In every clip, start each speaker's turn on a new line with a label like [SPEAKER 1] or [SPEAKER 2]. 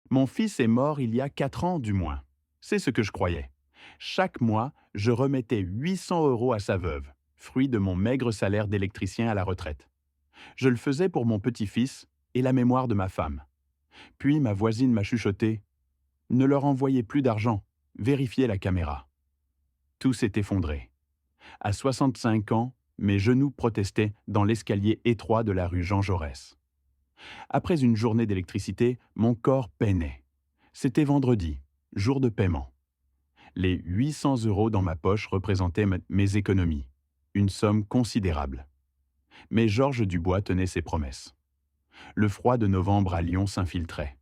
[SPEAKER 1] Mon fils est mort il y a 4 ans du moins. C'est ce que je croyais. Chaque mois, je remettais 800 € à sa veuve, fruit de mon maigre salaire d'électricien à la retraite. Je le faisais pour mon petit-fils et la mémoire de ma femme. Puis ma voisine m'a chuchoté: ne leur envoyez plus d'argent, vérifiez la caméra. Tout s'est effondré. À 65 ans, mes genoux protestaient dans l'escalier étroit de la rue Jean Jaurès. Après une journée d'électricité, mon corps peinait. C'était vendredi, jour de paiement. Les 800 € dans ma poche représentaient mes économies, une somme considérable. Mais Georges Dubois tenait ses promesses. Le froid de novembre à Lyon s'infiltrait.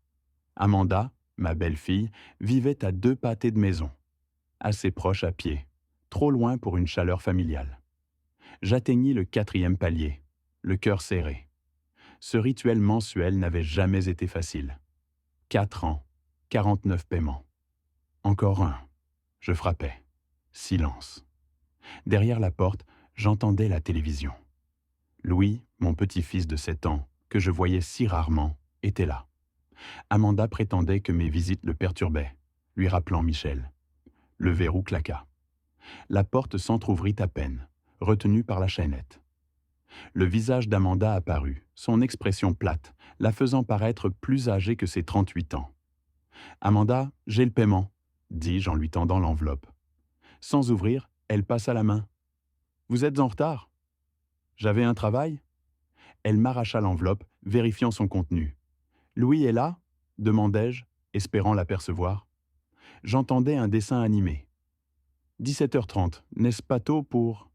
[SPEAKER 1] Amanda, ma belle-fille, vivait à 2 pâtés de maison, assez proche à pied, trop loin pour une chaleur familiale. J'atteignis le 4e palier, le cœur serré. Ce rituel mensuel n'avait jamais été facile. 4 ans, 49 paiements. Encore un. Je frappais. Silence. Derrière la porte, j'entendais la télévision. Louis, mon petit-fils de 7 ans, que je voyais si rarement, était là. Amanda prétendait que mes visites le perturbaient, lui rappelant Michel. Le verrou claqua. La porte s'entr'ouvrit à peine, retenue par la chaînette. Le visage d'Amanda apparut, son expression plate, la faisant paraître plus âgée que ses 38 ans. « Amanda, j'ai le paiement », dis-je en lui tendant l'enveloppe. Sans ouvrir, elle passa la main. « Vous êtes en retard ?»« J'avais un travail ?» Elle m'arracha l'enveloppe, vérifiant son contenu. « Louis est là ?» demandai-je, espérant l'apercevoir. J'entendais un dessin animé. « 17h30, n'est-ce pas tôt pour… »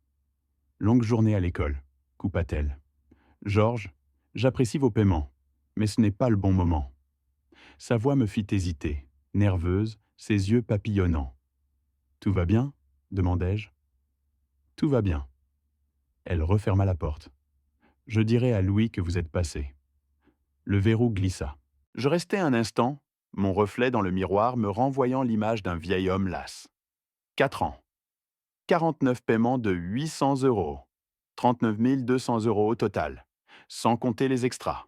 [SPEAKER 1] « Longue journée à l'école », coupa-t-elle. « Georges, j'apprécie vos paiements, mais ce n'est pas le bon moment. » Sa voix me fit hésiter, nerveuse, ses yeux papillonnants. « Tout va bien ?» demandai-je. « Tout va bien. » Elle referma la porte. « Je dirai à Louis que vous êtes passé. » Le verrou glissa. Je restai un instant, mon reflet dans le miroir me renvoyant l'image d'un vieil homme las. 4 ans. 49 paiements de 800 €. 39 200 € au total, sans compter les extras.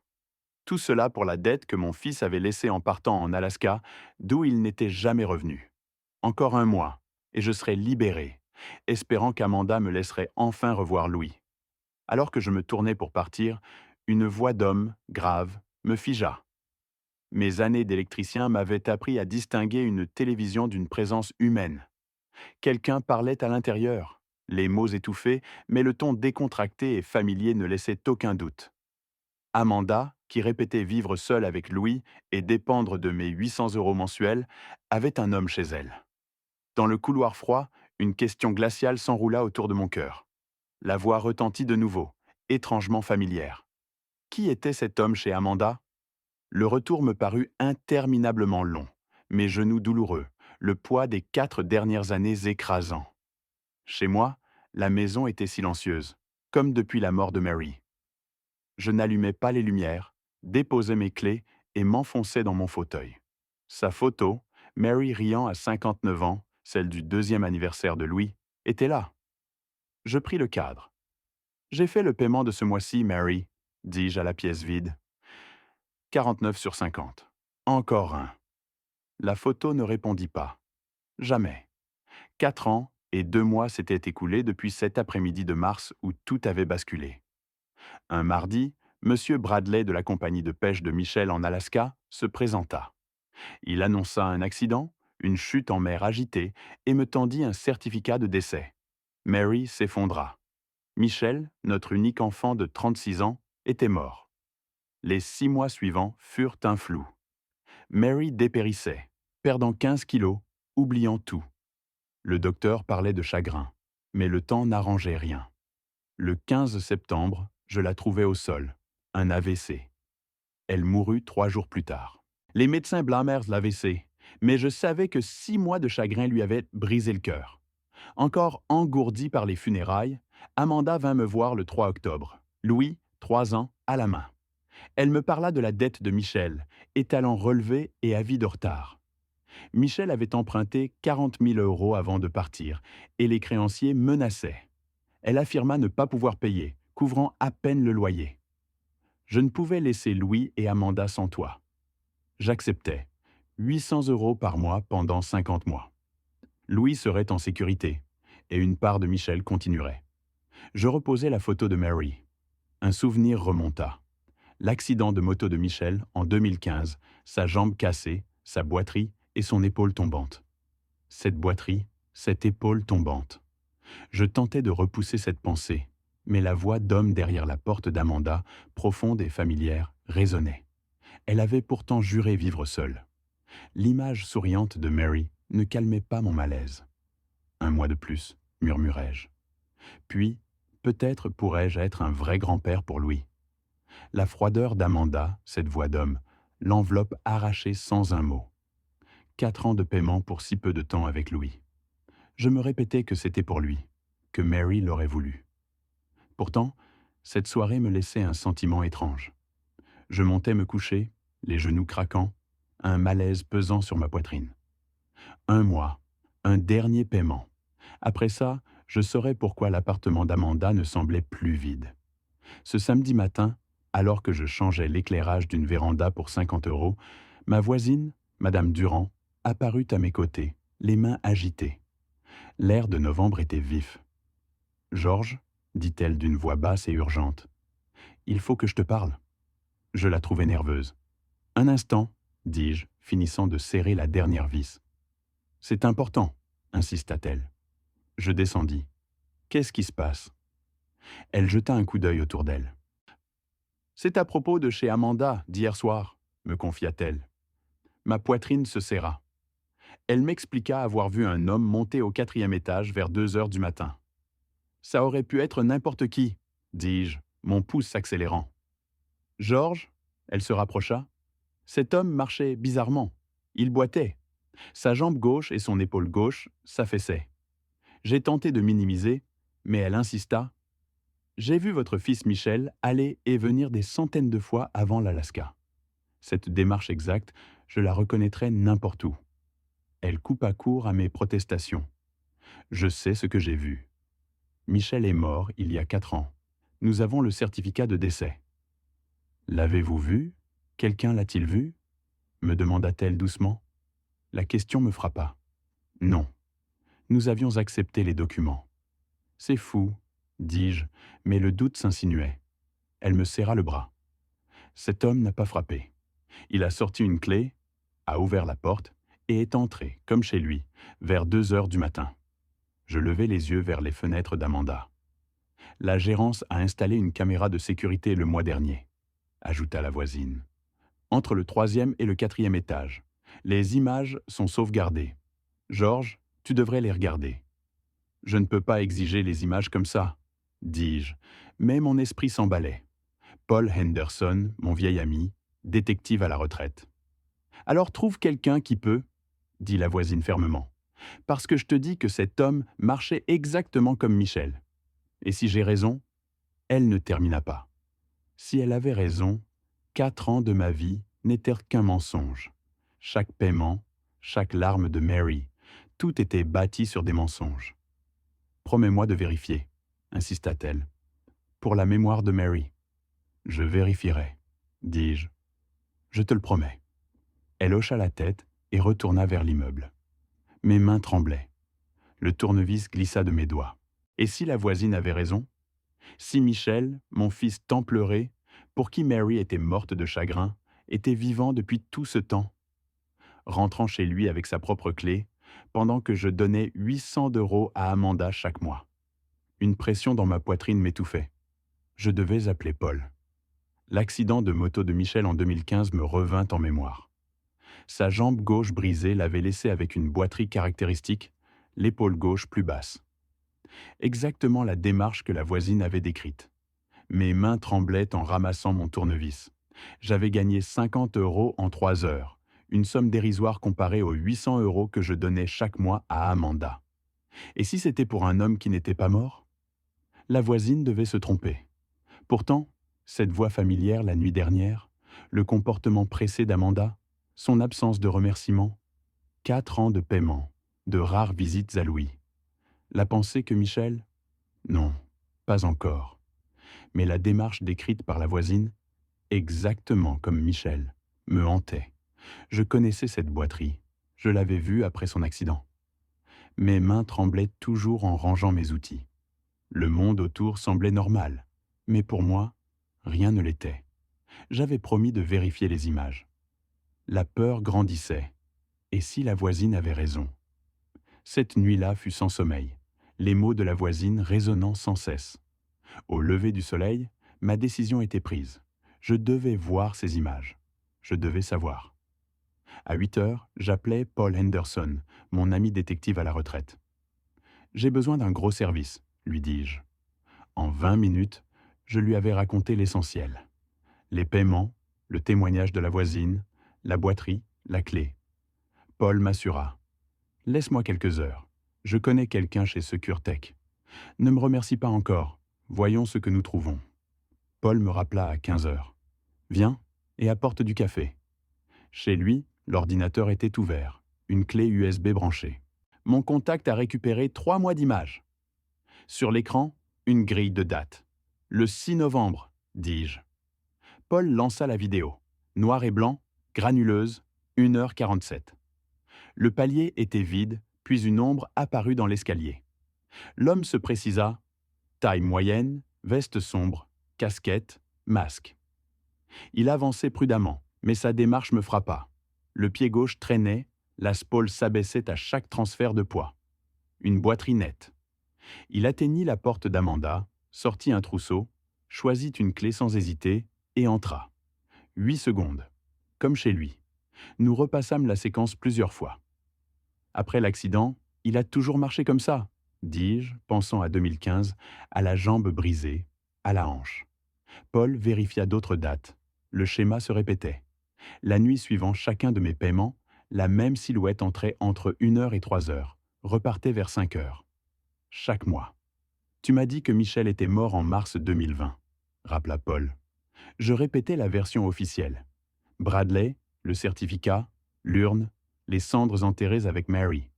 [SPEAKER 1] Tout cela pour la dette que mon fils avait laissée en partant en Alaska, d'où il n'était jamais revenu. Encore un mois, et je serais libéré, espérant qu'Amanda me laisserait enfin revoir Louis. Alors que je me tournais pour partir, une voix d'homme, grave, me figea. Mes années d'électricien m'avaient appris à distinguer une télévision d'une présence humaine. Quelqu'un parlait à l'intérieur. Les mots étouffés, mais le ton décontracté et familier ne laissait aucun doute. Amanda, qui répétait vivre seule avec Louis et dépendre de mes 800 € mensuels, avait un homme chez elle. Dans le couloir froid, une question glaciale s'enroula autour de mon cœur. La voix retentit de nouveau, étrangement familière. Qui était cet homme chez Amanda? Le retour me parut interminablement long, mes genoux douloureux, le poids des 4 dernières années écrasant. Chez moi, la maison était silencieuse, comme depuis la mort de Mary. Je n'allumais pas les lumières, déposais mes clés et m'enfonçais dans mon fauteuil. Sa photo, Mary riant à 59 ans, celle du 2e anniversaire de Louis, était là. Je pris le cadre. « J'ai fait le paiement de ce mois-ci, Mary », dis-je à la pièce vide. 49 sur 50. Encore un. La photo ne répondit pas. Jamais. 4 ans et 2 mois s'étaient écoulés depuis cet après-midi de mars où tout avait basculé. Un mardi, M. Bradley de la compagnie de pêche de Michel en Alaska se présenta. Il annonça un accident, une chute en mer agitée et me tendit un certificat de décès. Mary s'effondra. Michel, notre unique enfant de 36 ans, était mort. Les 6 mois suivants furent un flou. Mary dépérissait, perdant 15 kilos, oubliant tout. Le docteur parlait de chagrin, mais le temps n'arrangeait rien. Le 15 septembre, je la trouvai au sol, un AVC. Elle mourut 3 jours plus tard. Les médecins blâmèrent l'AVC, mais je savais que 6 mois de chagrin lui avaient brisé le cœur. Encore engourdie par les funérailles, Amanda vint me voir le 3 octobre, Louis, 3 ans, à la main. Elle me parla de la dette de Michel, étalant relevé et avis de retard. Michel avait emprunté 40 000 € avant de partir, et les créanciers menaçaient. Elle affirma ne pas pouvoir payer, couvrant à peine le loyer. Je ne pouvais laisser Louis et Amanda sans toit. J'acceptais, 800 € par mois pendant 50 mois. Louis serait en sécurité, et une part de Michel continuerait. Je reposai la photo de Mary. Un souvenir remonta. L'accident de moto de Michel en 2015, sa jambe cassée, sa boiterie et son épaule tombante. Cette boiterie, cette épaule tombante. Je tentais de repousser cette pensée, mais la voix d'homme derrière la porte d'Amanda, profonde et familière, résonnait. Elle avait pourtant juré vivre seule. L'image souriante de Mary ne calmait pas mon malaise. Un mois de plus, murmurai-je. Puis, peut-être pourrais-je être un vrai grand-père pour Louis. La froideur d'Amanda, cette voix d'homme, l'enveloppe arrachée sans un mot. 4 ans de paiement pour si peu de temps avec Louis. Je me répétais que c'était pour lui, que Mary l'aurait voulu. Pourtant, cette soirée me laissait un sentiment étrange. Je montais me coucher, les genoux craquants, un malaise pesant sur ma poitrine. 1 mois, un dernier paiement. Après ça, je saurais pourquoi l'appartement d'Amanda ne semblait plus vide. Ce samedi matin, alors que je changeais l'éclairage d'une véranda pour 50 €, ma voisine, Madame Durand, apparut à mes côtés, les mains agitées. L'air de novembre était vif. « Georges, dit-elle d'une voix basse et urgente, il faut que je te parle. » Je la trouvai nerveuse. « Un instant, dis-je, finissant de serrer la dernière vis. « C'est important, insista-t-elle. Je descendis. Qu'est-ce qui se passe ? Elle jeta un coup d'œil autour d'elle. C'est à propos de chez Amanda, d'hier soir, me confia-t-elle. Ma poitrine se serra. Elle m'expliqua avoir vu un homme monter au 4e étage vers 2 heures du matin. Ça aurait pu être n'importe qui, dis-je, mon pouce s'accélérant. Georges, elle se rapprocha. Cet homme marchait bizarrement. Il boitait. Sa jambe gauche et son épaule gauche s'affaissaient. J'ai tenté de minimiser, mais elle insista. J'ai vu votre fils Michel aller et venir des centaines de fois avant l'Alaska. Cette démarche exacte, je la reconnaîtrais n'importe où. Elle coupa court à mes protestations. Je sais ce que j'ai vu. Michel est mort il y a 4 ans. Nous avons le certificat de décès. L'avez-vous vu ? Quelqu'un l'a-t-il vu ? Me demanda-t-elle doucement. La question me frappa. Non. Nous avions accepté les documents. C'est fou, dis-je, mais le doute s'insinuait. Elle me serra le bras. Cet homme n'a pas frappé. Il a sorti une clé, a ouvert la porte et est entré, comme chez lui, vers 2 heures du matin. Je levai les yeux vers les fenêtres d'Amanda. La gérance a installé une caméra de sécurité le mois dernier, ajouta la voisine. Entre le 3e et le 4e étage. Les images sont sauvegardées. Georges, tu devrais les regarder. Je ne peux pas exiger les images comme ça, dis-je, mais mon esprit s'emballait. Paul Henderson, mon vieil ami, détective à la retraite. Alors trouve quelqu'un qui peut, dit la voisine fermement, parce que je te dis que cet homme marchait exactement comme Michel. Et si j'ai raison, elle ne termina pas. Si elle avait raison, 4 ans de ma vie n'étaient qu'un mensonge. Chaque paiement, chaque larme de Mary, tout était bâti sur des mensonges. Promets-moi de vérifier, insista-t-elle. Pour la mémoire de Mary. Je vérifierai, dis-je. Je te le promets. Elle hocha la tête et retourna vers l'immeuble. Mes mains tremblaient. Le tournevis glissa de mes doigts. Et si la voisine avait raison ? Si Michel, mon fils tant pleuré, pour qui Mary était morte de chagrin, était vivant depuis tout ce temps ? Rentrant chez lui avec sa propre clé, pendant que je donnais 800 € à Amanda chaque mois. Une pression dans ma poitrine m'étouffait. Je devais appeler Paul. L'accident de moto de Michel en 2015 me revint en mémoire. Sa jambe gauche brisée l'avait laissé avec une boiterie caractéristique, l'épaule gauche plus basse. Exactement la démarche que la voisine avait décrite. Mes mains tremblaient en ramassant mon tournevis. J'avais gagné 50 € en 3 heures, une somme dérisoire comparée aux 800 € que je donnais chaque mois à Amanda. Et si c'était pour un homme qui n'était pas mort ? La voisine devait se tromper. Pourtant, cette voix familière la nuit dernière, le comportement pressé d'Amanda, son absence de remerciement, 4 ans de paiement, de rares visites à Louis. La pensée que Michel ? Non, pas encore. Mais la démarche décrite par la voisine, exactement comme Michel, me hantait. Je connaissais cette boiterie. Je l'avais vue après son accident. Mes mains tremblaient toujours en rangeant mes outils. Le monde autour semblait normal. Mais pour moi, rien ne l'était. J'avais promis de vérifier les images. La peur grandissait. Et si la voisine avait raison? Cette nuit-là fut sans sommeil, les mots de la voisine résonnant sans cesse. Au lever du soleil, ma décision était prise. Je devais voir ces images. Je devais savoir. À 8 heures, j'appelai Paul Henderson, mon ami détective à la retraite. J'ai besoin d'un gros service, lui dis-je. En 20 minutes, je lui avais raconté l'essentiel. Les paiements, le témoignage de la voisine, la boiterie, la clé. Paul m'assura. Laisse-moi quelques heures. Je connais quelqu'un chez SecureTech. Ne me remercie pas encore. Voyons ce que nous trouvons. Paul me rappela à 15 heures. Viens et apporte du café. Chez lui, l'ordinateur était ouvert, une clé USB branchée. Mon contact a récupéré 3 mois d'images. Sur l'écran, une grille de date. Le 6 novembre, dis-je. Paul lança la vidéo. Noir et blanc, granuleuse, 1h47. Le palier était vide, puis une ombre apparut dans l'escalier. L'homme se précisa. Taille moyenne, veste sombre, casquette, masque. Il avançait prudemment, mais sa démarche me frappa. Le pied gauche traînait, la spole s'abaissait à chaque transfert de poids. Une boiterie nette. Il atteignit la porte d'Amanda, sortit un trousseau, choisit une clé sans hésiter et entra. 8 secondes. Comme chez lui. Nous repassâmes la séquence plusieurs fois. Après l'accident, il a toujours marché comme ça, dis-je, pensant à 2015, à la jambe brisée, à la hanche. Paul vérifia d'autres dates. Le schéma se répétait. La nuit suivant chacun de mes paiements, la même silhouette entrait entre 1h et 3h, repartait vers 5h. Chaque mois. Tu m'as dit que Michel était mort en mars 2020, rappela Paul. Je répétais la version officielle. Bradley, le certificat, l'urne, les cendres enterrées avec Mary.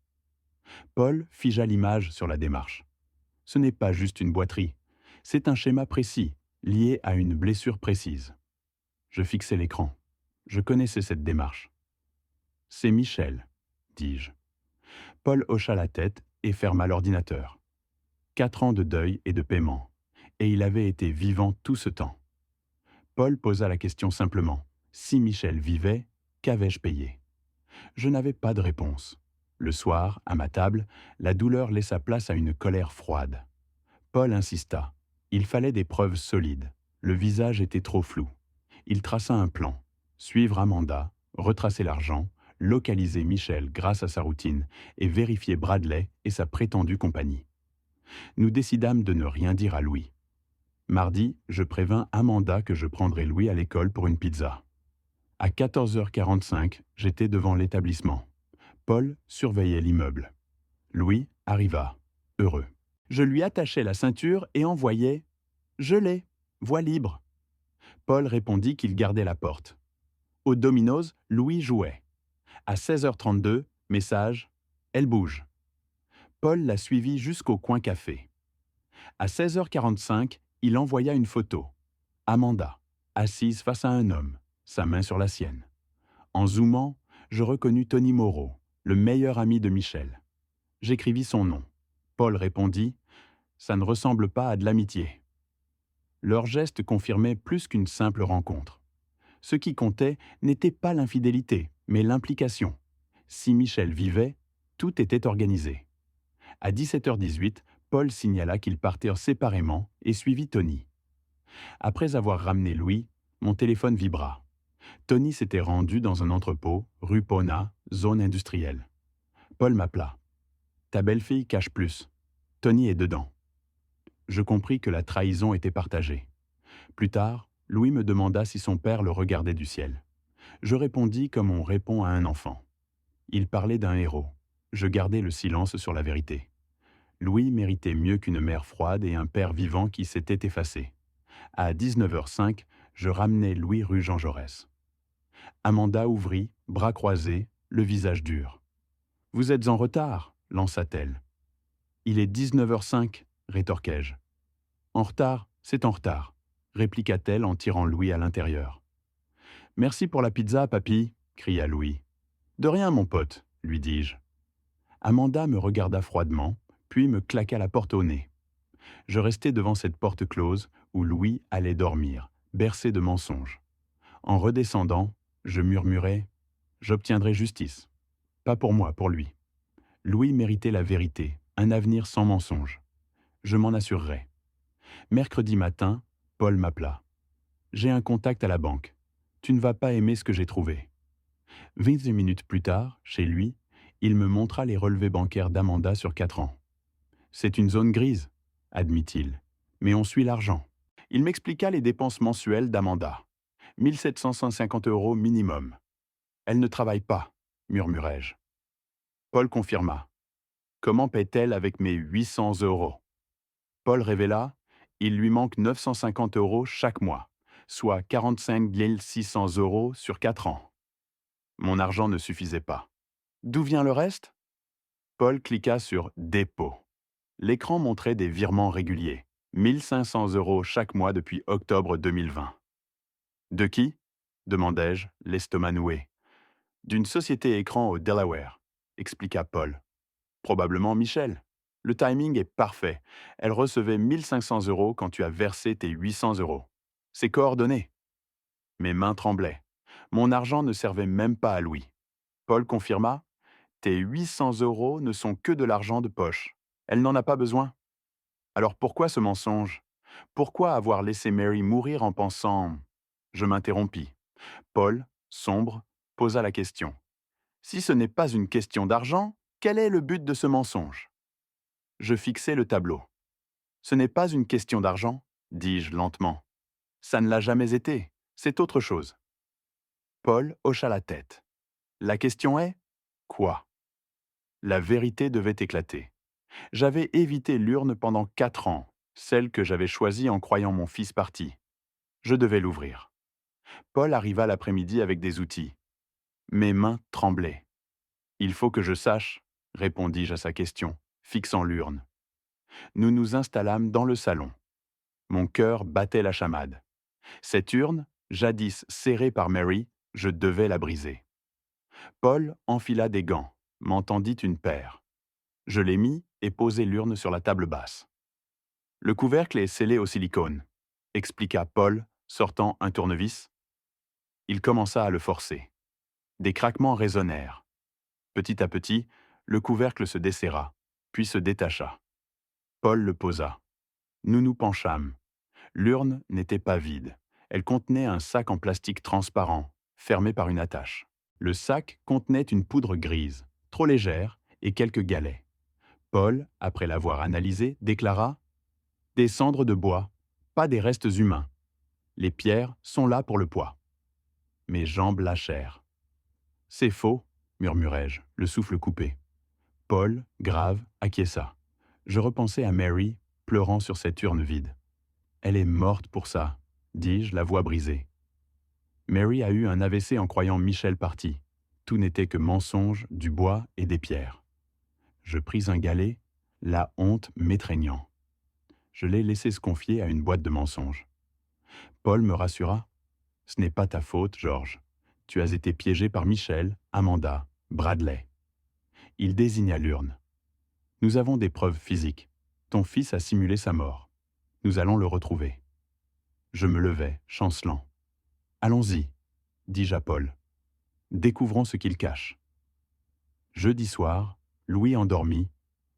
[SPEAKER 1] Paul figea l'image sur la démarche. Ce n'est pas juste une boiterie, c'est un schéma précis, lié à une blessure précise. Je fixai l'écran. Je connaissais cette démarche. C'est Michel, dis-je. Paul hocha la tête et ferma l'ordinateur. 4 ans de deuil et de paiement, et il avait été vivant tout ce temps. Paul posa la question simplement. Si Michel vivait, qu'avais-je payé? Je n'avais pas de réponse. Le soir, à ma table, la douleur laissa place à une colère froide. Paul insista. Il fallait des preuves solides. Le visage était trop flou. Il traça un plan. Suivre Amanda, retracer l'argent, localiser Michel grâce à sa routine et vérifier Bradley et sa prétendue compagnie. Nous décidâmes de ne rien dire à Louis. Mardi, je prévins Amanda que je prendrais Louis à l'école pour une pizza. À 14h45, j'étais devant l'établissement. Paul surveillait l'immeuble. Louis arriva, heureux. Je lui attachai la ceinture et envoyai « Je l'ai, voie libre ». Paul répondit qu'il gardait la porte. Au Domino's, Louis jouait. À 16h32, message « Elle bouge ». Paul la suivit jusqu'au coin café. À 16h45, il envoya une photo. Amanda, assise face à un homme, sa main sur la sienne. En zoomant, je reconnus Tony Moreau, le meilleur ami de Michel. J'écrivis son nom. Paul répondit « Ça ne ressemble pas à de l'amitié ». Leur geste confirmait plus qu'une simple rencontre. Ce qui comptait n'était pas l'infidélité, mais l'implication. Si Michel vivait, tout était organisé. À 17h18, Paul signala qu'ils partèrent séparément et suivit Tony. Après avoir ramené Louis, mon téléphone vibra. Tony s'était rendu dans un entrepôt, rue Pona, zone industrielle. Paul m'appela. « Ta belle-fille cache plus. Tony est dedans. » Je compris que la trahison était partagée. Plus tard, Louis me demanda si son père le regardait du ciel. Je répondis comme on répond à un enfant. Il parlait d'un héros. Je gardai le silence sur la vérité. Louis méritait mieux qu'une mère froide et un père vivant qui s'était effacé. À 19h05, je ramenai Louis rue Jean Jaurès. Amanda ouvrit, bras croisés, le visage dur. « Vous êtes en retard » lança-t-elle. « Il est 19h05 » rétorquai-je. « En retard, c'est en retard » répliqua-t-elle en tirant Louis à l'intérieur. « Merci pour la pizza, papy » cria Louis. De rien, mon pote, lui dis-je. Amanda me regarda froidement, puis me claqua la porte au nez. Je restai devant cette porte close où Louis allait dormir, bercé de mensonges. En redescendant, je murmurai « J'obtiendrai justice. Pas pour moi, pour lui. Louis méritait la vérité, un avenir sans mensonges. Je m'en assurerai. » Mercredi matin, Paul m'appela. « J'ai un contact à la banque. Tu ne vas pas aimer ce que j'ai trouvé. » 20 minutes plus tard, chez lui, il me montra les relevés bancaires d'Amanda sur 4 ans. « C'est une zone grise, admit-il, mais on suit l'argent. » Il m'expliqua les dépenses mensuelles d'Amanda. 1750 € minimum. « Elle ne travaille pas, murmurai-je. Paul confirma. « Comment paie-t-elle avec mes 800 €? » Paul révéla. « Il lui manque 950 € chaque mois, soit 45 600 € sur 4 ans. » Mon argent ne suffisait pas. « D'où vient le reste ?» Paul cliqua sur « Dépôt ». L'écran montrait des virements réguliers. 1500 € chaque mois depuis octobre 2020. « De qui ?» demandai-je, l'estomac noué. « D'une société écran au Delaware », expliqua Paul. « Probablement Michel. Le timing est parfait. Elle recevait 1500 € quand tu as versé tes 800 €. C'est coordonné. » Mes mains tremblaient. Mon argent ne servait même pas à Louis. Paul confirma. « Tes 800 € ne sont que de l'argent de poche. Elle n'en a pas besoin. » Alors pourquoi ce mensonge? Pourquoi avoir laissé Mary mourir en pensant... Je m'interrompis. Paul, sombre, posa la question. « Si ce n'est pas une question d'argent, quel est le but de ce mensonge ?» Je fixai le tableau. « Ce n'est pas une question d'argent, dis-je lentement. Ça ne l'a jamais été, c'est autre chose. » Paul hocha la tête. « La question est, quoi ?» La vérité devait éclater. J'avais évité l'urne pendant 4 ans, celle que j'avais choisie en croyant mon fils parti. Je devais l'ouvrir. Paul arriva l'après-midi avec des outils. Mes mains tremblaient. « Il faut que je sache, » répondis-je à sa question, fixant l'urne. Nous nous installâmes dans le salon. Mon cœur battait la chamade. Cette urne, jadis serrée par Mary, je devais la briser. Paul enfila des gants, m'en tendit une paire. Je les mis et posai l'urne sur la table basse. « Le couvercle est scellé au silicone », expliqua Paul, sortant un tournevis. Il commença à le forcer. Des craquements résonnèrent. Petit à petit, le couvercle se desserra, puis se détacha. Paul le posa. Nous nous penchâmes. L'urne n'était pas vide. Elle contenait un sac en plastique transparent, fermé par une attache. Le sac contenait une poudre grise, trop légère, et quelques galets. Paul, après l'avoir analysé, déclara « Des cendres de bois, pas des restes humains. Les pierres sont là pour le poids. » Mes jambes lâchèrent. « C'est faux, » murmurai-je, le souffle coupé. Paul, grave, acquiesça. Je repensai à Mary, pleurant sur cette urne vide. « Elle est morte pour ça, » dis-je, la voix brisée. Mary a eu un AVC en croyant Michel parti. Tout n'était que mensonge, du bois et des pierres. Je pris un galet, la honte m'étreignant. Je l'ai laissé se confier à une boîte de mensonges. Paul me rassura. « Ce n'est pas ta faute, Georges. Tu as été piégé par Michel, Amanda, Bradley. » Il désigna l'urne. « Nous avons des preuves physiques. Ton fils a simulé sa mort. Nous allons le retrouver. » Je me levai, chancelant. « Allons-y, » dis-je à Paul. « Découvrons ce qu'il cache. » Jeudi soir, Louis endormi,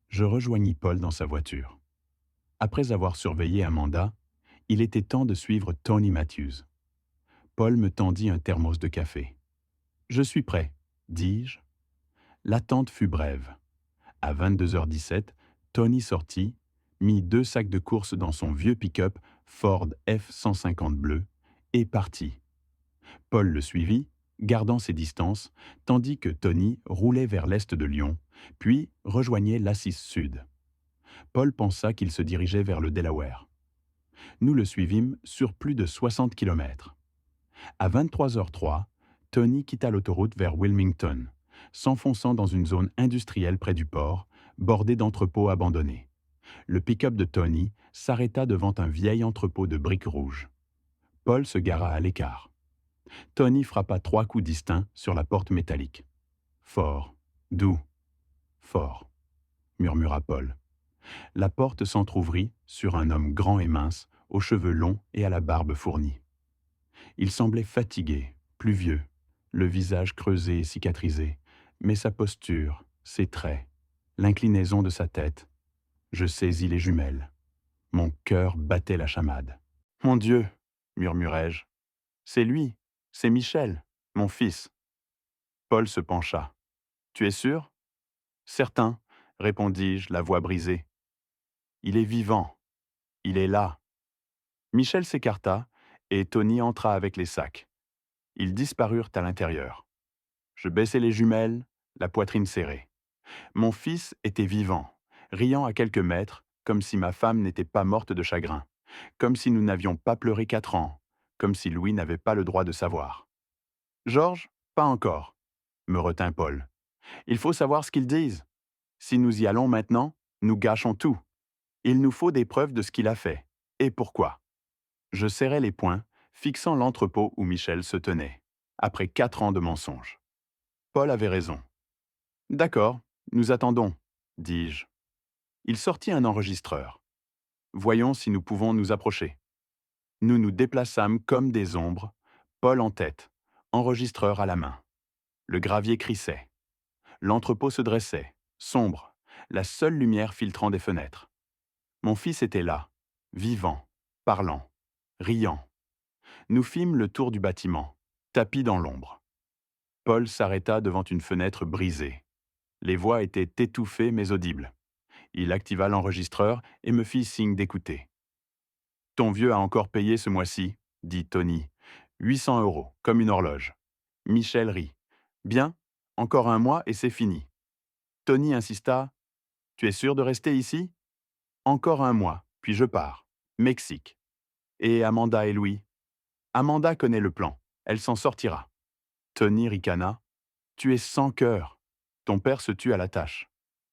[SPEAKER 1] je rejoignis Paul dans sa voiture. Après avoir surveillé Amanda, il était temps de suivre Tony Matthews. Paul me tendit un thermos de café. « Je suis prêt, » dis-je. L'attente fut brève. À 22h17, Tony sortit, mit 2 sacs de course dans son vieux pick-up Ford F-150 bleu et partit. Paul le suivit, gardant ses distances, tandis que Tony roulait vers l'est de Lyon, puis rejoignait l'Assise Sud. Paul pensa qu'il se dirigeait vers le Delaware. Nous le suivîmes sur plus de 60 km. À 23h03, Tony quitta l'autoroute vers Wilmington, s'enfonçant dans une zone industrielle près du port, bordée d'entrepôts abandonnés. Le pick-up de Tony s'arrêta devant un vieil entrepôt de briques rouges. Paul se gara à l'écart. Tony frappa 3 coups distincts sur la porte métallique. Fort, doux, fort, murmura Paul. La porte s'entr'ouvrit sur un homme grand et mince, aux cheveux longs et à la barbe fournie. Il semblait fatigué, pluvieux, le visage creusé et cicatrisé, mais sa posture, ses traits, l'inclinaison de sa tête. Je saisis les jumelles. Mon cœur battait la chamade. « Mon Dieu !» murmurai-je. « C'est lui, c'est Michel, mon fils. » Paul se pencha. « Tu es sûr ?»« Certain, » répondis-je, la voix brisée. « Il est vivant. Il est là. » Michel s'écarta et Tony entra avec les sacs. Ils disparurent à l'intérieur. Je baissai les jumelles, la poitrine serrée. Mon fils était vivant, riant à quelques mètres, comme si ma femme n'était pas morte de chagrin, comme si nous n'avions pas pleuré 4 ans, comme si Louis n'avait pas le droit de savoir. « Georges, pas encore, » me retint Paul. « Il faut savoir ce qu'ils disent. Si nous y allons maintenant, nous gâchons tout. Il nous faut des preuves de ce qu'il a fait. Et pourquoi ?» Je serrai les poings, fixant l'entrepôt où Michel se tenait, après 4 ans de mensonges. Paul avait raison. « D'accord, nous attendons, » dis-je. Il sortit un enregistreur. « Voyons si nous pouvons nous approcher. » Nous nous déplaçâmes comme des ombres, Paul en tête, enregistreur à la main. Le gravier crissait. L'entrepôt se dressait, sombre, la seule lumière filtrant des fenêtres. Mon fils était là, vivant, parlant, riant. Nous fîmes le tour du bâtiment, tapis dans l'ombre. Paul s'arrêta devant une fenêtre brisée. Les voix étaient étouffées mais audibles. Il activa l'enregistreur et me fit signe d'écouter. « Ton vieux a encore payé ce mois-ci, » dit Tony. « 800 €, comme une horloge. » Michel rit. « Bien, encore un mois et c'est fini. » Tony insista. « Tu es sûr de rester ici ? » « Encore un mois, puis je pars. Mexique. » « Et Amanda et Louis ? » ?»« Amanda connaît le plan. Elle s'en sortira. » Tony ricana. « Tu es sans cœur. Ton père se tue à la tâche. »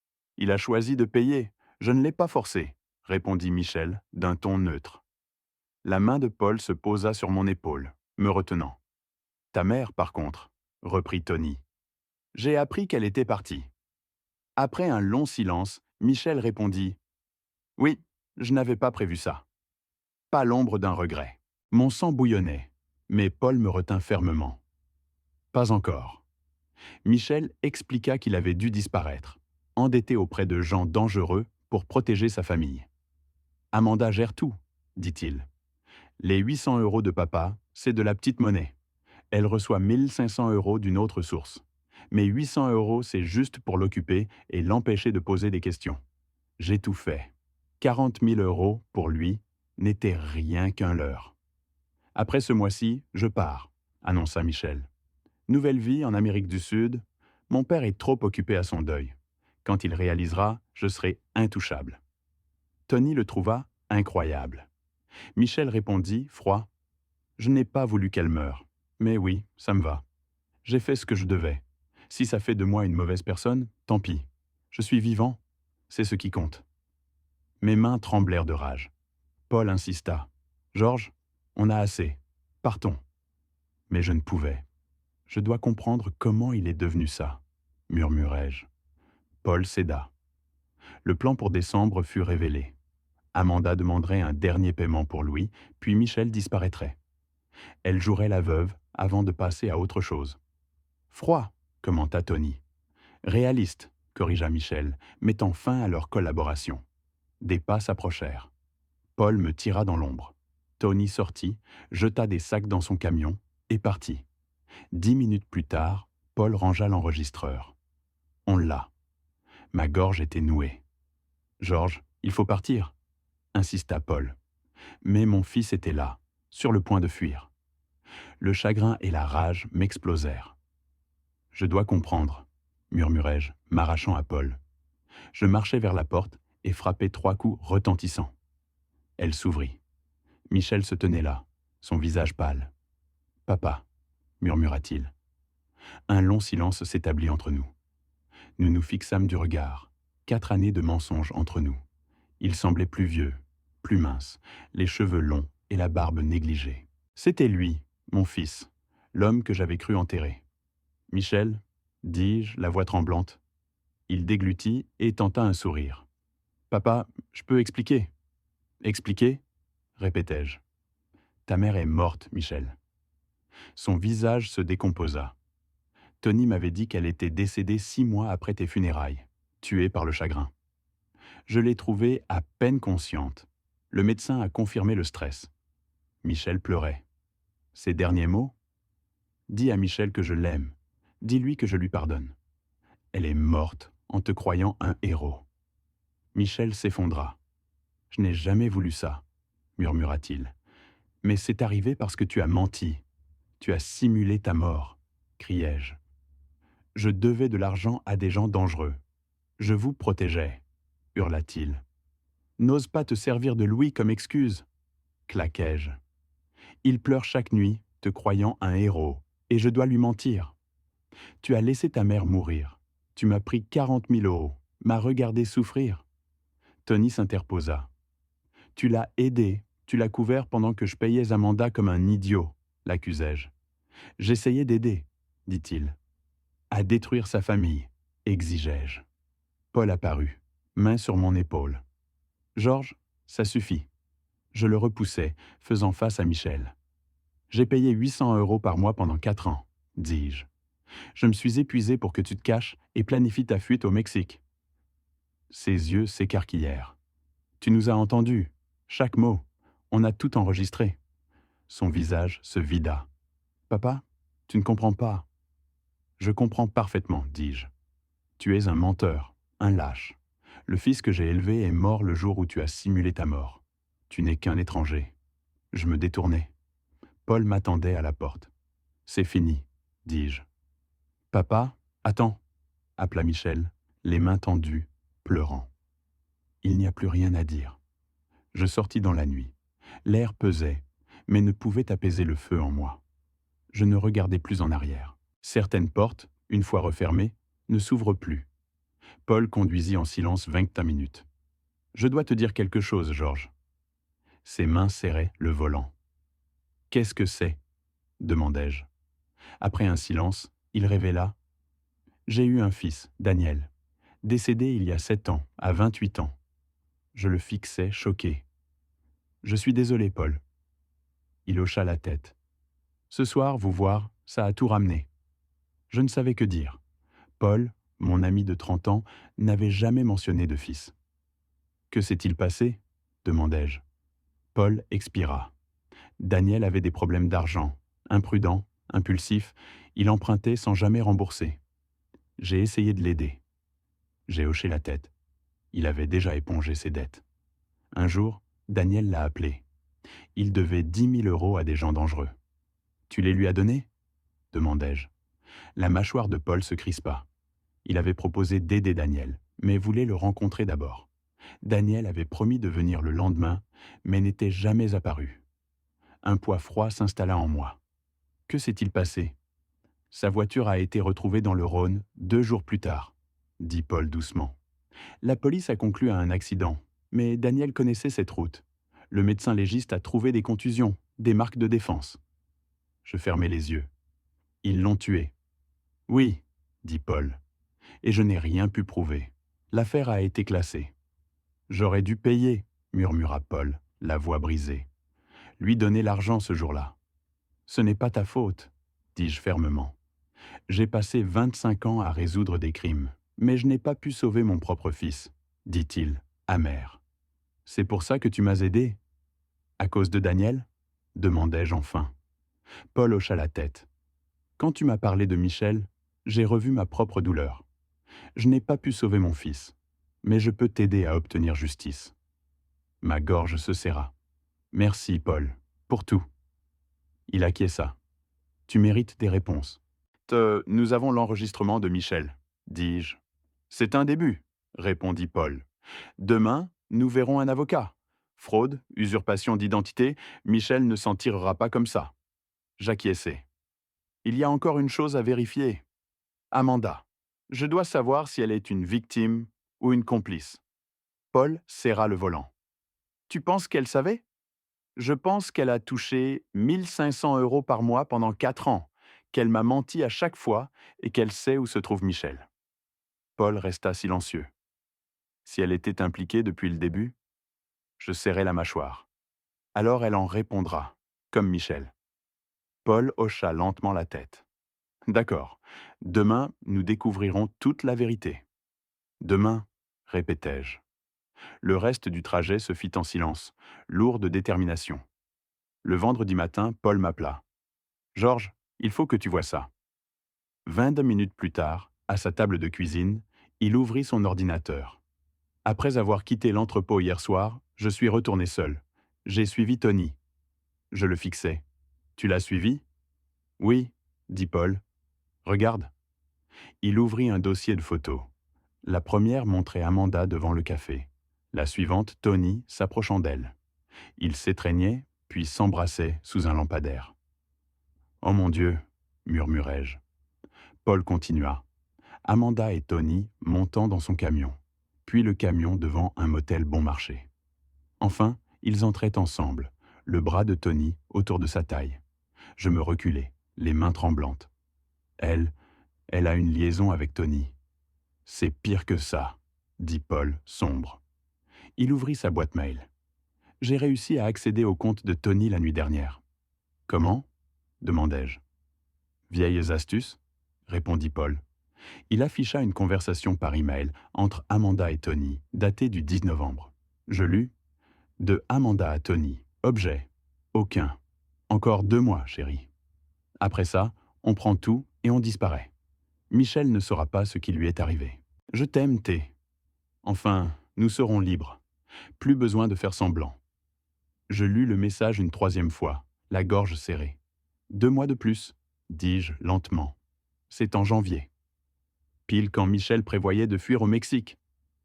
[SPEAKER 1] « Il a choisi de payer. Je ne l'ai pas forcé, » répondit Michel d'un ton neutre. La main de Paul se posa sur mon épaule, me retenant. « Ta mère, par contre, » reprit Tony. J'ai appris qu'elle était partie. Après un long silence, Michel répondit. « Oui, je n'avais pas prévu ça. » Pas l'ombre d'un regret. Mon sang bouillonnait, mais Paul me retint fermement. « Pas encore. » Michel expliqua qu'il avait dû disparaître, endetté auprès de gens dangereux pour protéger sa famille. « Amanda gère tout, » dit-il. « Les 800 € de papa, c'est de la petite monnaie. Elle reçoit 1500 € d'une autre source. Mais 800 €, c'est juste pour l'occuper et l'empêcher de poser des questions. J'ai tout fait. 40 000 € pour lui n'était rien qu'un leurre. « Après ce mois-ci, je pars, » annonça Michel. « Nouvelle vie en Amérique du Sud. Mon père est trop occupé à son deuil. Quand il réalisera, je serai intouchable. » Tony le trouva incroyable. Michel répondit, froid. « Je n'ai pas voulu qu'elle meure. Mais oui, ça me va. J'ai fait ce que je devais. Si ça fait de moi une mauvaise personne, tant pis. Je suis vivant. C'est ce qui compte. » Mes mains tremblèrent de rage. Paul insista. « Georges, on a assez. Partons. » Mais je ne pouvais. « Je dois comprendre comment il est devenu ça, » murmurai-je. Paul céda. Le plan pour décembre fut révélé. Amanda demanderait un dernier paiement pour Louis, puis Michel disparaîtrait. Elle jouerait la veuve avant de passer à autre chose. « Froid, » commenta Tony. « Réaliste, » corrigea Michel, mettant fin à leur collaboration. Des pas s'approchèrent. Paul me tira dans l'ombre. Tony sortit, jeta des sacs dans son camion et partit. 10 minutes plus tard, Paul rangea l'enregistreur. On l'a. Ma gorge était nouée. « Georges, il faut partir, » insista Paul. Mais mon fils était là, sur le point de fuir. Le chagrin et la rage m'explosèrent. « Je dois comprendre, » murmurai-je, m'arrachant à Paul. Je marchai vers la porte et frappai 3 coups retentissants. Elle s'ouvrit. Michel se tenait là, son visage pâle. « Papa, » murmura-t-il. Un long silence s'établit entre nous. Nous nous fixâmes du regard. 4 années de mensonges entre nous. Il semblait plus vieux, plus mince, les cheveux longs et la barbe négligée. C'était lui, mon fils, l'homme que j'avais cru enterrer. Michel, dis-je, la voix tremblante. Il déglutit et tenta un sourire. Papa, je peux expliquer. Expliquer répétai-je. Ta mère est morte, Michel. Son visage se décomposa. Tony m'avait dit qu'elle était décédée 6 mois après tes funérailles, tuée par le chagrin. Je l'ai trouvée à peine consciente. Le médecin a confirmé le stress. Michel pleurait. Ses derniers mots? Dis à Michel que je l'aime. Dis-lui que je lui pardonne. Elle est morte en te croyant un héros. Michel s'effondra. Je n'ai jamais voulu ça, murmura-t-il. Mais c'est arrivé parce que tu as menti. Tu as simulé ta mort, criai-je. Je devais de l'argent à des gens dangereux. Je vous protégeais, hurla-t-il. N'ose pas te servir de Louis comme excuse, claquai-je. Il pleure chaque nuit, te croyant un héros, et je dois lui mentir. Tu as laissé ta mère mourir. Tu m'as pris 40 000 euros, m'as regardé souffrir. Tony s'interposa. Tu l'as aidé, tu l'as couvert pendant que je payais Amanda comme un idiot, l'accusai-je. J'essayais d'aider, dit-il. À détruire sa famille, exigeai-je. Paul apparut, main sur mon épaule. Georges, ça suffit. Je le repoussai, faisant face à Michel. J'ai payé 800 euros par mois pendant 4 ans, dis-je. Je me suis épuisé pour que tu te caches et planifies ta fuite au Mexique. Ses yeux s'écarquillèrent. Tu nous as entendus, chaque mot. On a tout enregistré. Son visage se vida. Papa, tu ne comprends pas. Je comprends parfaitement, dis-je. Tu es un menteur, un lâche. Le fils que j'ai élevé est mort le jour où tu as simulé ta mort. Tu n'es qu'un étranger. Je me détournai. Paul m'attendait à la porte. C'est fini, dis-je. Papa, attends, appela Michel, les mains tendues, pleurant. Il n'y a plus rien à dire. Je sortis dans la nuit. L'air pesait, mais ne pouvait apaiser le feu en moi. Je ne regardais plus en arrière. Certaines portes, une fois refermées, ne s'ouvrent plus. Paul conduisit en silence 20 minutes. Je dois te dire quelque chose, Georges. Ses mains serraient le volant. Qu'est-ce que c'est? Demandai-je. Après un silence, il révéla. J'ai eu un fils, Daniel, décédé il y a 7 ans, à 28 ans. Je le fixais, choqué. Je suis désolé, Paul. Il hocha la tête. Ce soir, vous voir, ça a tout ramené. Je ne savais que dire. Paul, mon ami de 30 ans, n'avait jamais mentionné de fils. Que s'est-il passé? Demandai-je. Paul expira. Daniel avait des problèmes d'argent. Imprudent, impulsif, il empruntait sans jamais rembourser. J'ai essayé de l'aider. J'ai hoché la tête. Il avait déjà épongé ses dettes. Un jour, Daniel l'a appelé. Il devait 10 000 euros à des gens dangereux. Tu les lui as donnés? Demandai-je. La mâchoire de Paul se crispa. Il avait proposé d'aider Daniel, mais voulait le rencontrer d'abord. Daniel avait promis de venir le lendemain, mais n'était jamais apparu. Un poids froid s'installa en moi. Que s'est-il passé? Sa voiture a été retrouvée dans le Rhône 2 jours plus tard, dit Paul doucement. La police a conclu à un accident, mais Daniel connaissait cette route. Le médecin légiste a trouvé des contusions, des marques de défense. Je fermai les yeux. Ils l'ont tué. Oui, dit Paul. Et je n'ai rien pu prouver. L'affaire a été classée. J'aurais dû payer, murmura Paul, la voix brisée. Lui donner l'argent ce jour-là. Ce n'est pas ta faute, dis-je fermement. J'ai passé 25 ans à résoudre des crimes, mais je n'ai pas pu sauver mon propre fils, dit-il, amer. C'est pour ça que tu m'as aidé? À cause de Daniel? Demandai-je enfin. Paul hocha la tête. Quand tu m'as parlé de Michel, j'ai revu ma propre douleur. Je n'ai pas pu sauver mon fils, mais je peux t'aider à obtenir justice. Ma gorge se serra. Merci, Paul, pour tout. Il acquiesça. Tu mérites des réponses. Nous avons l'enregistrement de Michel, dis-je. C'est un début, répondit Paul. Demain, nous verrons un avocat. Fraude, usurpation d'identité, Michel ne s'en tirera pas comme ça. J'acquiesçai. Il y a encore une chose à vérifier. Amanda. Je dois savoir si elle est une victime ou une complice. Paul serra le volant. Tu penses qu'elle savait? Je pense qu'elle a touché 1 500 euros par mois pendant 4 ans, qu'elle m'a menti à chaque fois et qu'elle sait où se trouve Michel. Paul resta silencieux. Si elle était impliquée depuis le début, je serrai la mâchoire. Alors elle en répondra, comme Michel. Paul hocha lentement la tête. D'accord. Demain, nous découvrirons toute la vérité. Demain, répétai-je. Le reste du trajet se fit en silence, lourd de détermination. Le vendredi matin, Paul m'appela. Georges, il faut que tu vois ça. 22 minutes plus tard, à sa table de cuisine, il ouvrit son ordinateur. Après avoir quitté l'entrepôt hier soir, je suis retourné seul. J'ai suivi Tony. Je le fixais. Tu l'as suivi? Oui, dit Paul. Regarde. Il ouvrit un dossier de photos. La première montrait Amanda devant le café. La suivante, Tony, s'approchant d'elle. Ils s'étreignaient, puis s'embrassaient sous un lampadaire. « Oh mon Dieu !» murmurai-je. Paul continua. Amanda et Tony montant dans son camion, puis le camion devant un motel bon marché. Enfin, ils entraient ensemble, le bras de Tony autour de sa taille. Je me reculai, les mains tremblantes. Elle a une liaison avec Tony. C'est pire que ça, dit Paul, sombre. Il ouvrit sa boîte mail. J'ai réussi à accéder au compte de Tony la nuit dernière. Comment? Demandai-je. Vieilles astuces, répondit Paul. Il afficha une conversation par email entre Amanda et Tony, datée du 10 novembre. Je lus de Amanda à Tony. Objet. Aucun. Encore 2 mois, chérie. Après ça, on prend tout et on disparaît. Michel ne saura pas ce qui lui est arrivé. Je t'aime, T. Enfin, nous serons libres. Plus besoin de faire semblant. Je lus le message une 3e fois, la gorge serrée. 2 mois de plus, dis-je lentement. C'est en janvier. Pile quand Michel prévoyait de fuir au Mexique,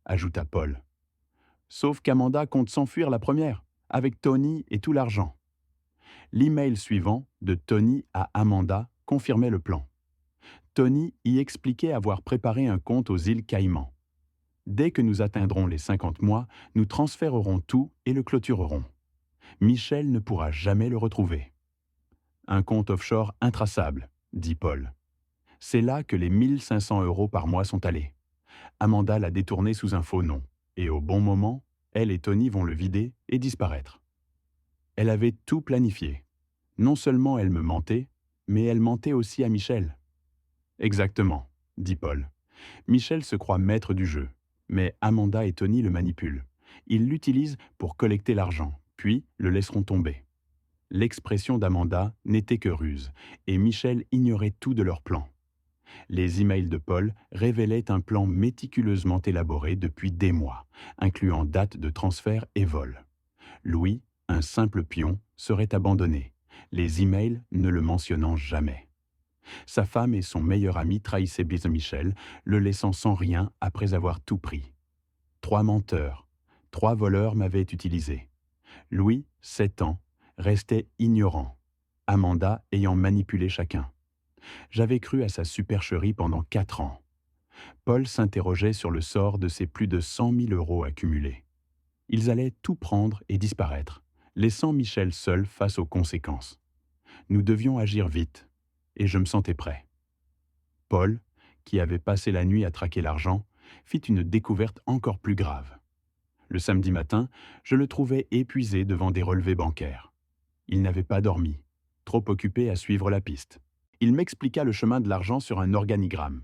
[SPEAKER 1] ajouta Paul. Sauf qu'Amanda compte s'enfuir la première, avec Tony et tout l'argent. L'email suivant, de Tony à Amanda, confirmait le plan. Tony y expliquait avoir préparé un compte aux îles Caïmans. Dès que nous atteindrons les 50 mois, nous transférerons tout et le clôturerons. Michel ne pourra jamais le retrouver. Un compte offshore intraçable, dit Paul. C'est là que les 1 500 € par mois sont allés. Amanda l'a détourné sous un faux nom, et au bon moment, elle et Tony vont le vider et disparaître. Elle avait tout planifié. Non seulement elle me mentait, mais elle mentait aussi à Michel. Exactement, dit Paul. Michel se croit maître du jeu, mais Amanda et Tony le manipulent. Ils l'utilisent pour collecter l'argent, puis le laisseront tomber. L'expression d'Amanda n'était que ruse, et Michel ignorait tout de leur plan. Les emails de Paul révélaient un plan méticuleusement élaboré depuis des mois, incluant date de transfert et vol. Louis, un simple pion, serait abandonné, les emails ne le mentionnant jamais. Sa femme et son meilleur ami trahissaient Michel, le laissant sans rien après avoir tout pris. 3 menteurs, 3 voleurs m'avaient utilisé. Louis, 7 ans, restait ignorant, Amanda ayant manipulé chacun. J'avais cru à sa supercherie pendant 4 ans. Paul s'interrogeait sur le sort de ces plus de 100 000 € accumulés. Ils allaient tout prendre et disparaître, laissant Michel seul face aux conséquences. Nous devions agir vite, et je me sentais prêt. Paul, qui avait passé la nuit à traquer l'argent, fit une découverte encore plus grave. Le samedi matin, je le trouvais épuisé devant des relevés bancaires. Il n'avait pas dormi, trop occupé à suivre la piste. Il m'expliqua le chemin de l'argent sur un organigramme.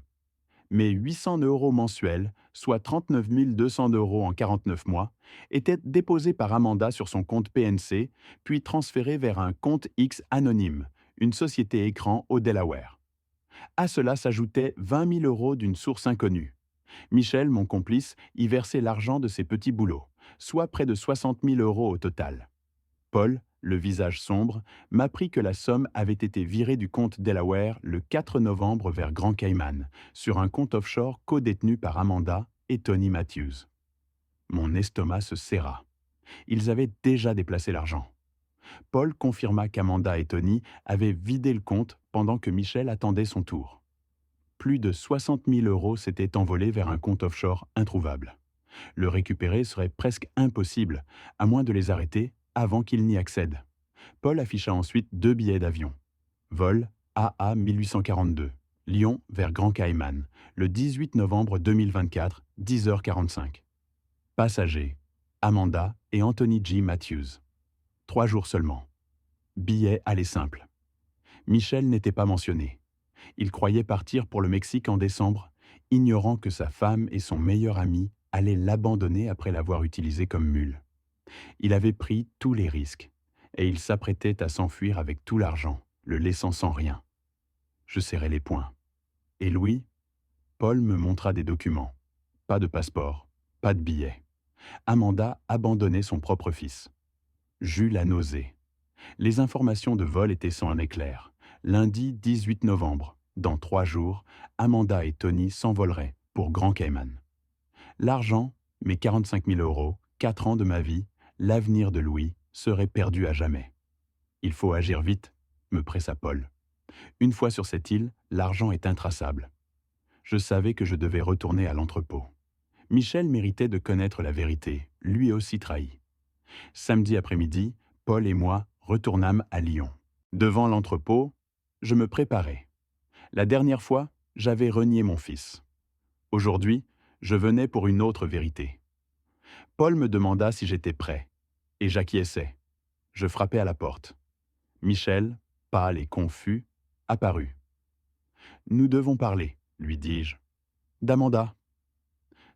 [SPEAKER 1] Mes 800 € mensuels, soit 39 200 € en 49 mois, étaient déposés par Amanda sur son compte PNC, puis transférés vers un compte X anonyme, une société écran au Delaware. À cela s'ajoutaient 20 000 € d'une source inconnue. Michel, mon complice, y versait l'argent de ses petits boulots, soit près de 60 000 € au total. Paul, le visage sombre, m'apprit que la somme avait été virée du compte Delaware le 4 novembre vers Grand Cayman, sur un compte offshore codétenu par Amanda et Tony Matthews. Mon estomac se serra. Ils avaient déjà déplacé l'argent. Paul confirma qu'Amanda et Tony avaient vidé le compte pendant que Michel attendait son tour. Plus de 60 000 € s'étaient envolés vers un compte offshore introuvable. Le récupérer serait presque impossible, à moins de les arrêter avant qu'ils n'y accèdent. Paul afficha ensuite 2 billets d'avion. Vol AA 1842, Lyon vers Grand Cayman, le 18 novembre 2024, 10h45. Passagers, Amanda et Anthony G. Matthews. 3 jours seulement. Billet aller simple. Michel n'était pas mentionné. Il croyait partir pour le Mexique en décembre, ignorant que sa femme et son meilleur ami allaient l'abandonner après l'avoir utilisé comme mule. Il avait pris tous les risques, et il s'apprêtait à s'enfuir avec tout l'argent, le laissant sans rien. Je serrai les poings. Et Louis? Paul me montra des documents. Pas de passeport, pas de billet. Amanda abandonnait son propre fils. J'eus la nausée. Les informations de vol étaient sans un éclair. Lundi 18 novembre, dans 3 jours, Amanda et Tony s'envoleraient pour Grand Cayman. L'argent, mes 45 000 euros, 4 ans de ma vie, l'avenir de Louis, serait perdu à jamais. Il faut agir vite, me pressa Paul. Une fois sur cette île, l'argent est intraçable. Je savais que je devais retourner à l'entrepôt. Michel méritait de connaître la vérité, lui aussi trahi. Samedi après-midi, Paul et moi retournâmes à Lyon. Devant l'entrepôt, je me préparais. La dernière fois, j'avais renié mon fils. Aujourd'hui, je venais pour une autre vérité. Paul me demanda si j'étais prêt, et j'acquiesçais. Je frappais à la porte. Michel, pâle et confus, apparut. « Nous devons parler, lui dis-je. D'Amanda. »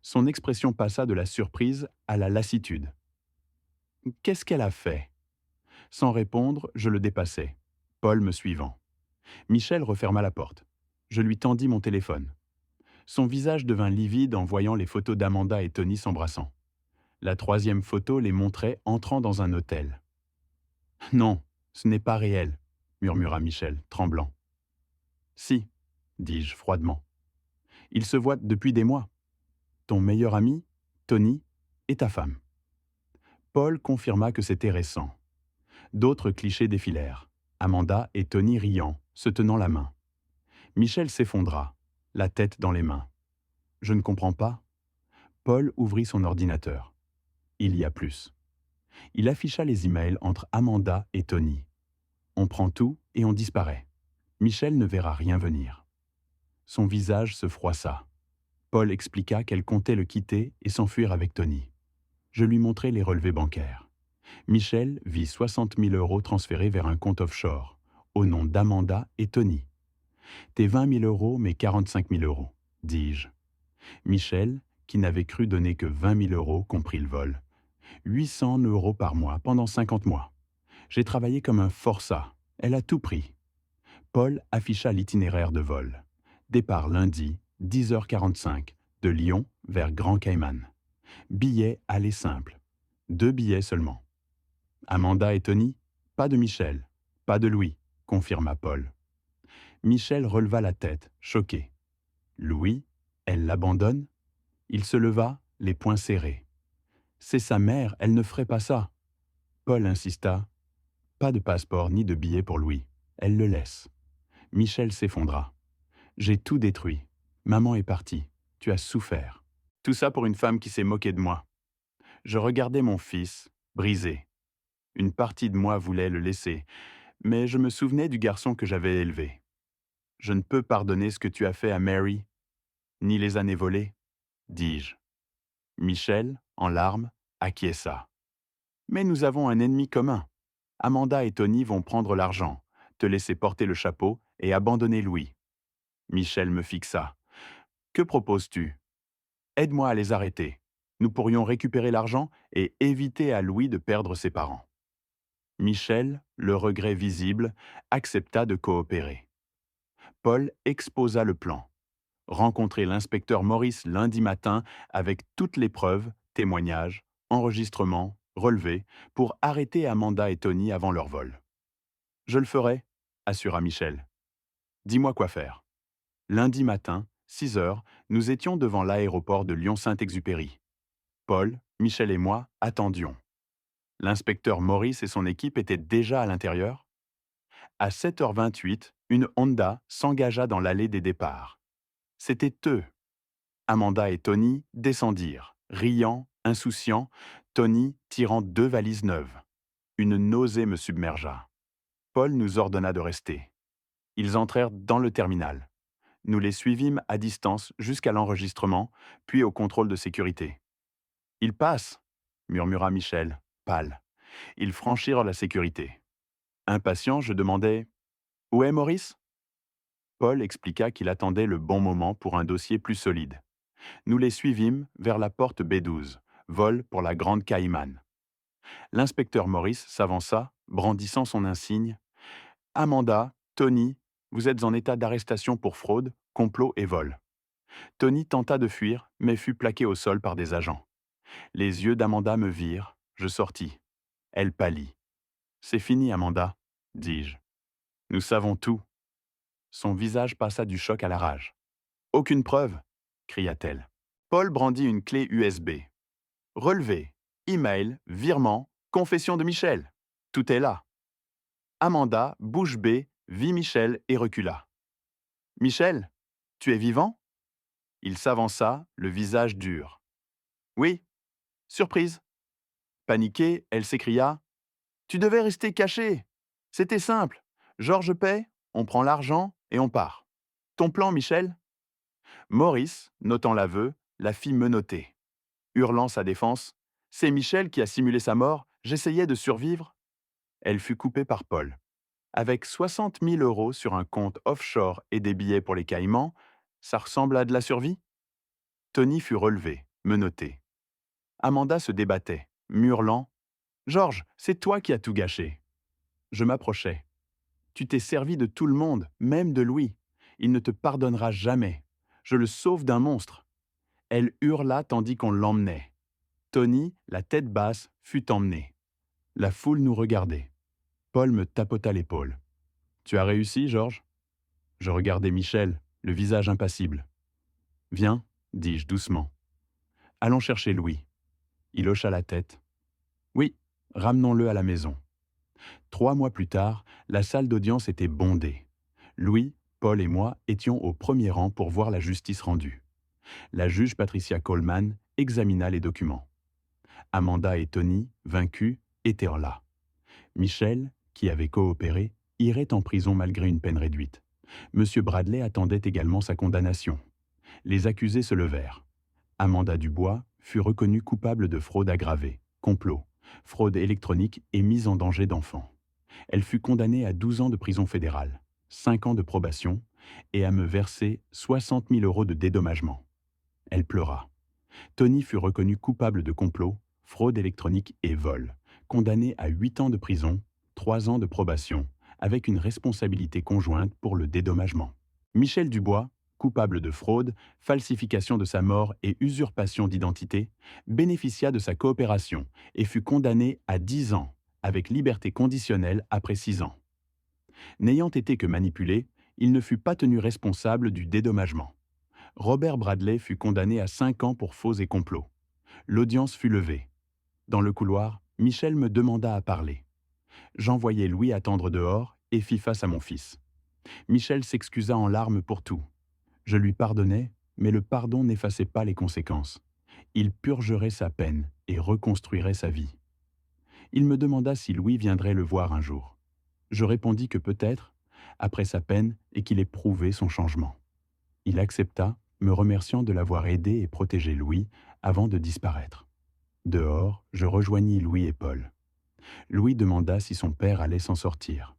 [SPEAKER 1] Son expression passa de la surprise à la lassitude. « Qu'est-ce qu'elle a fait ?» Sans répondre, je le dépassai, Paul me suivant. Michel referma la porte. Je lui tendis mon téléphone. Son visage devint livide en voyant les photos d'Amanda et Tony s'embrassant. La 3e photo les montrait entrant dans un hôtel. « Non, ce n'est pas réel, » murmura Michel, tremblant. « Si, » dis-je froidement. « Ils se voient depuis des mois. Ton meilleur ami, Tony, et ta femme. » Paul confirma que c'était récent. D'autres clichés défilèrent. Amanda et Tony riant, se tenant la main. Michel s'effondra, la tête dans les mains. « Je ne comprends pas. » Paul ouvrit son ordinateur. Il y a plus. Il afficha les emails entre Amanda et Tony. On prend tout et on disparaît. Michel ne verra rien venir. Son visage se froissa. Paul expliqua qu'elle comptait le quitter et s'enfuir avec Tony. Je lui montrai les relevés bancaires. Michel vit 60 000 euros transférés vers un compte offshore, au nom d'Amanda et Tony. « Tes 20 000 euros, mes 45 000 euros, dis-je. Michel, qui n'avait cru donner que 20 000 euros, comprit le vol. 800 euros par mois pendant 50 mois. J'ai travaillé comme un forçat. Elle a tout pris. Paul afficha l'itinéraire de vol. Départ lundi, 10h45, de Lyon vers Grand Cayman. Billet aller simple. 2 billets seulement. Amanda et Tony? Pas de Michel, pas de Louis, confirma Paul. Michel releva la tête, choqué. Louis? Elle l'abandonne? Il se leva, les poings serrés. C'est sa mère, elle ne ferait pas ça. Paul insista. Pas de passeport ni de billet pour Louis. Elle le laisse. Michel s'effondra. J'ai tout détruit. Maman est partie. Tu as souffert. Tout ça pour une femme qui s'est moquée de moi. Je regardais mon fils, brisé. Une partie de moi voulait le laisser, mais je me souvenais du garçon que j'avais élevé. Je ne peux pardonner ce que tu as fait à Mary, ni les années volées, dis-je. Michel, en larmes, acquiesça. Mais nous avons un ennemi commun. Amanda et Tony vont prendre l'argent, te laisser porter le chapeau et abandonner Louis. Michel me fixa. Que proposes-tu? Aide-moi à les arrêter. Nous pourrions récupérer l'argent et éviter à Louis de perdre ses parents. Michel, le regret visible, accepta de coopérer. Paul exposa le plan. Rencontrer l'inspecteur Maurice lundi matin avec toutes les preuves, témoignages, enregistrements, relevés, pour arrêter Amanda et Tony avant leur vol. Je le ferai, assura Michel. Dis-moi quoi faire. Lundi matin, 6 heures, nous étions devant l'aéroport de Lyon-Saint-Exupéry. Paul, Michel et moi attendions. L'inspecteur Maurice et son équipe étaient déjà à l'intérieur. À 7h28, une Honda s'engagea dans l'allée des départs. C'était eux. Amanda et Tony descendirent, riant, insouciants, Tony tirant 2 valises neuves. Une nausée me submergea. Paul nous ordonna de rester. Ils entrèrent dans le terminal. Nous les suivîmes à distance jusqu'à l'enregistrement, puis au contrôle de sécurité. Ils passent, murmura Michel, pâle. Ils franchirent la sécurité. Impatient, je demandai où est Maurice? Paul expliqua qu'il attendait le bon moment pour un dossier plus solide. Nous les suivîmes vers la porte B12, vol pour la Grande Caïmane. L'inspecteur Maurice s'avança, brandissant son insigne. Amanda, Tony, vous êtes en état d'arrestation pour fraude, complot et vol. Tony tenta de fuir, mais fut plaqué au sol par des agents. Les yeux d'Amanda me virent, je sortis. Elle pâlit. C'est fini, Amanda, dis-je. Nous savons tout. Son visage passa du choc à la rage. Aucune preuve, cria-t-elle. Paul brandit une clé USB. Relevé, email, virement, confession de Michel. Tout est là. Amanda, bouche bée, vit Michel et recula. Michel, tu es vivant? Il s'avança, le visage dur. Oui. Surprise. Paniquée, elle s'écria. Tu devais rester caché. C'était simple. Georges paie, on prend l'argent et on part. Ton plan, Michel? Maurice, notant l'aveu, la fit menotter. Hurlant sa défense. C'est Michel qui a simulé sa mort, j'essayais de survivre. Elle fut coupée par Paul. Avec 60 000 € sur un compte offshore et des billets pour les Caïmans, ça ressemble à de la survie? Tony fut relevé, menotté. Amanda se débattait, murlant. Georges, c'est toi qui as tout gâché. Je m'approchai. Tu t'es servi de tout le monde, même de Louis. Il ne te pardonnera jamais. Je le sauve d'un monstre. Elle hurla tandis qu'on l'emmenait. Tony, la tête basse, fut emmené. La foule nous regardait. Paul me tapota l'épaule. Tu as réussi, Georges? Je regardai Michel, le visage impassible. Viens, dis-je doucement. Allons chercher Louis. Il hocha la tête. Oui, ramenons-le à la maison. 3 mois plus tard, la salle d'audience était bondée. Louis, Paul et moi étions au premier rang pour voir la justice rendue. La juge Patricia Coleman examina les documents. Amanda et Tony, vaincus, étaient là. Michel, qui avait coopéré, irait en prison malgré une peine réduite. Monsieur Bradley attendait également sa condamnation. Les accusés se levèrent. Amanda Dubois fut reconnue coupable de fraude aggravée, complot, fraude électronique et mise en danger d'enfants. Elle fut condamnée à 12 ans de prison fédérale, 5 ans de probation et à me verser 60 000 € de dédommagement. Elle pleura. Tony fut reconnu coupable de complot, fraude électronique et vol, condamné à 8 ans de prison, 3 ans de probation, avec une responsabilité conjointe pour le dédommagement. Michel Dubois, coupable de fraude, falsification de sa mort et usurpation d'identité, bénéficia de sa coopération et fut condamné à 10 ans, avec liberté conditionnelle après 6 ans. N'ayant été que manipulé, il ne fut pas tenu responsable du dédommagement. Robert Bradley fut condamné à 5 ans pour faux et complot. L'audience fut levée. Dans le couloir, Michel me demanda à parler. J'envoyai Louis attendre dehors et fis face à mon fils. Michel s'excusa en larmes pour tout. Je lui pardonnai, mais le pardon n'effaçait pas les conséquences. Il purgerait sa peine et reconstruirait sa vie. Il me demanda si Louis viendrait le voir un jour. Je répondis que peut-être, après sa peine, et qu'il ait prouvé son changement. Il accepta, me remerciant de l'avoir aidé et protégé Louis avant de disparaître. Dehors, je rejoignis Louis et Paul. Louis demanda si son père allait s'en sortir.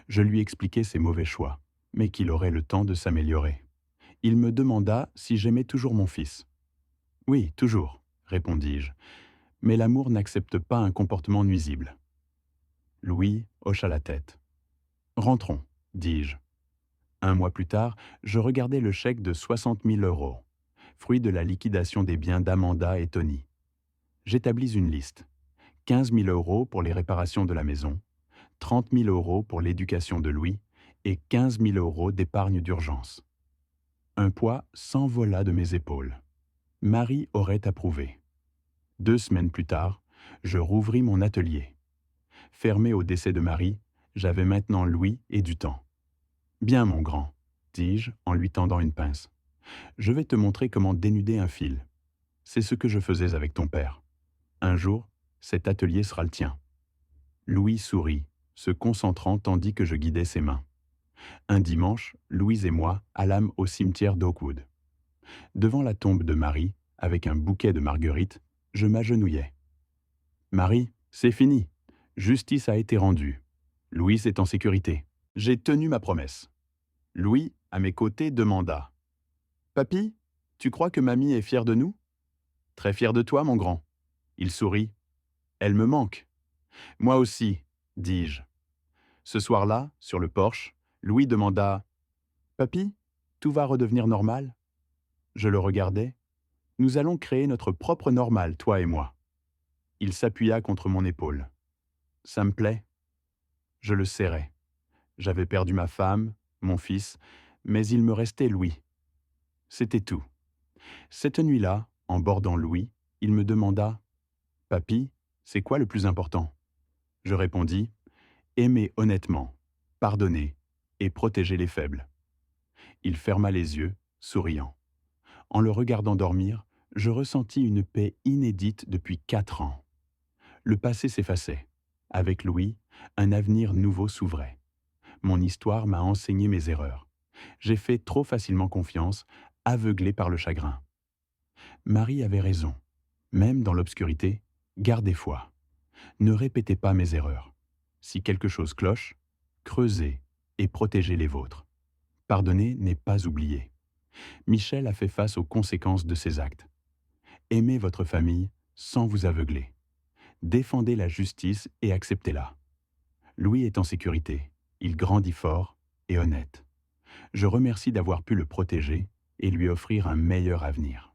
[SPEAKER 1] Je lui expliquai ses mauvais choix, mais qu'il aurait le temps de s'améliorer. Il me demanda si j'aimais toujours mon fils. « Oui, toujours », répondis-je, « mais l'amour n'accepte pas un comportement nuisible. » Louis hocha la tête. « Rentrons, dis-je. » 1 mois plus tard, je regardais le chèque de 60 000 €, fruit de la liquidation des biens d'Amanda et Tony. J'établis une liste. 15 000 € pour les réparations de la maison, 30 000 € pour l'éducation de Louis et 15 000 € d'épargne d'urgence. Un poids s'envola de mes épaules. Marie aurait approuvé. 2 semaines plus tard, je rouvris mon atelier. Fermé au décès de Marie, j'avais maintenant Louis et du temps. « Bien, mon grand, » dis-je en lui tendant une pince. « Je vais te montrer comment dénuder un fil. C'est ce que je faisais avec ton père. Un jour, cet atelier sera le tien. » Louis sourit, se concentrant tandis que je guidais ses mains. Un dimanche, Louise et moi allâmes au cimetière d'Oakwood. Devant la tombe de Marie, avec un bouquet de marguerites, je m'agenouillai. Marie, c'est fini. Justice a été rendue. Louise est en sécurité. J'ai tenu ma promesse. Louis, à mes côtés, demanda. Papy, tu crois que mamie est fière de nous? Très fière de toi, mon grand. Il sourit. Elle me manque. Moi aussi, dis-je. Ce soir-là, sur le porche, Louis demanda. Papy, tout va redevenir normal? Je le regardai. Nous allons créer notre propre normal, toi et moi. Il s'appuya contre mon épaule. Ça me plaît. Je le serrai. J'avais perdu ma femme, mon fils, mais il me restait Louis. C'était tout. Cette nuit-là, en bordant Louis, il me demanda « Papy, c'est quoi le plus important ?» Je répondis « Aimer honnêtement, pardonner et protéger les faibles. » Il ferma les yeux, souriant. En le regardant dormir, je ressentis une paix inédite depuis 4 ans. Le passé s'effaçait. Avec Louis, un avenir nouveau s'ouvrait. Mon histoire m'a enseigné mes erreurs. J'ai fait trop facilement confiance, aveuglé par le chagrin. Marie avait raison. Même dans l'obscurité, gardez foi. Ne répétez pas mes erreurs. Si quelque chose cloche, creusez et protégez les vôtres. Pardonner n'est pas oublier. Michel a fait face aux conséquences de ses actes. Aimez votre famille sans vous aveugler. Défendez la justice et acceptez-la. Louis est en sécurité. Il grandit fort et honnête. Je remercie d'avoir pu le protéger et lui offrir un meilleur avenir.